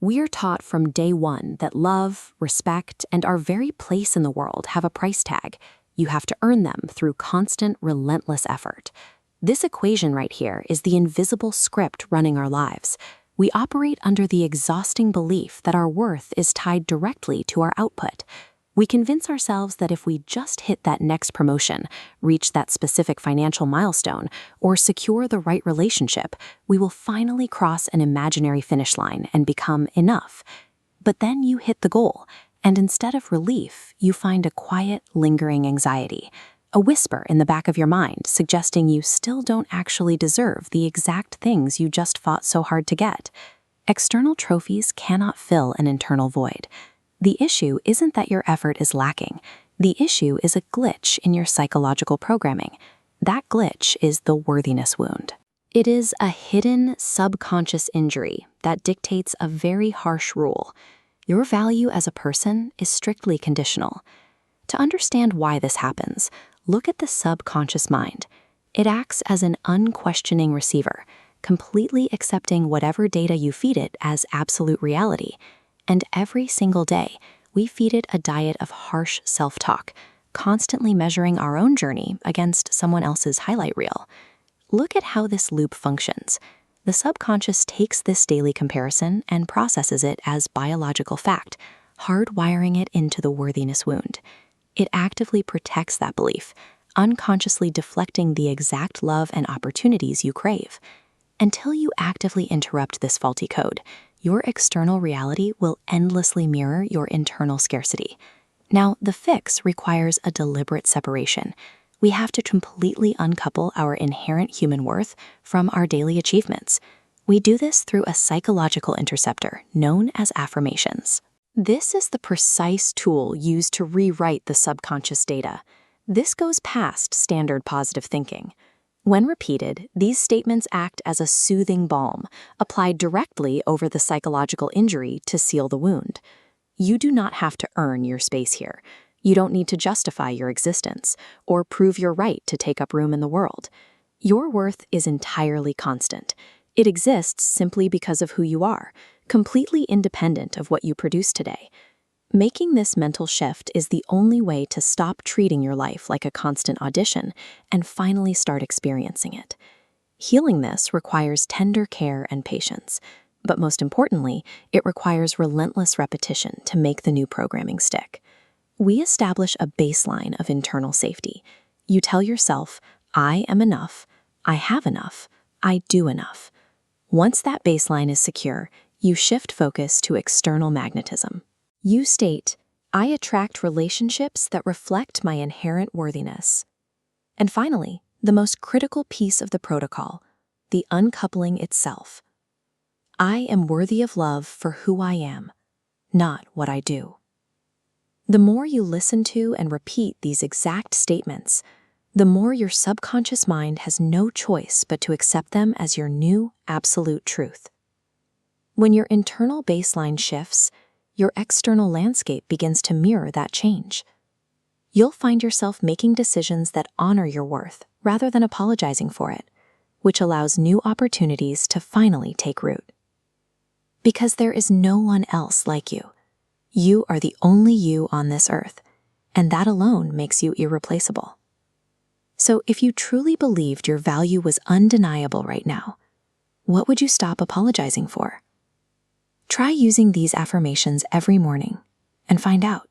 We're taught from day one that love, respect, and our very place in the world have a price tag. You have to earn them through constant, relentless effort. This equation right here is the invisible script running our lives. We operate under the exhausting belief that our worth is tied directly to our output. We convince ourselves that if we just hit that next promotion, reach that specific financial milestone, or secure the right relationship, we will finally cross an imaginary finish line and become enough. But then you hit the goal, and instead of relief, you find a quiet, lingering anxiety, a whisper in the back of your mind suggesting you still don't actually deserve the exact things you just fought so hard to get. External trophies cannot fill an internal void. The issue isn't that your effort is lacking. The issue is a glitch in your psychological programming. That glitch is the worthiness wound. It is a hidden, subconscious injury that dictates a very harsh rule. Your value as a person is strictly conditional. To understand why this happens, look at the subconscious mind. It acts as an unquestioning receiver, completely accepting whatever data you feed it as absolute reality. And every single day, we feed it a diet of harsh self-talk, constantly measuring our own journey against someone else's highlight reel. Look at how this loop functions. The subconscious takes this daily comparison and processes it as biological fact, hardwiring it into the worthiness wound. It actively protects that belief, unconsciously deflecting the exact love and opportunities you crave. Until you actively interrupt this faulty code, your external reality will endlessly mirror your internal scarcity. Now, the fix requires a deliberate separation. We have to completely uncouple our inherent human worth from our daily achievements. We do this through a psychological interceptor known as affirmations. This is the precise tool used to rewrite the subconscious data. This goes past standard positive thinking. When repeated, these statements act as a soothing balm, applied directly over the psychological injury to seal the wound. You do not have to earn your space here. You don't need to justify your existence or prove your right to take up room in the world. Your worth is entirely constant. It exists simply because of who you are, completely independent of what you produce today. Making this mental shift is the only way to stop treating your life like a constant audition and finally start experiencing it. Healing this requires tender care and patience, but most importantly, it requires relentless repetition to make the new programming stick. We establish a baseline of internal safety. You tell yourself, I am enough, I have enough, I do enough. Once that baseline is secure, you shift focus to external magnetism. You state, I attract relationships that reflect my inherent worthiness. And finally, the most critical piece of the protocol, the uncoupling itself. I am worthy of love for who I am, not what I do. The more you listen to and repeat these exact statements, the more your subconscious mind has no choice but to accept them as your new absolute truth. When your internal baseline shifts, your external landscape begins to mirror that change. You'll find yourself making decisions that honor your worth rather than apologizing for it, which allows new opportunities to finally take root. Because there is no one else like you. You are the only you on this earth, and that alone makes you irreplaceable. So if you truly believed your value was undeniable right now, what would you stop apologizing for? Try using these affirmations every morning and find out.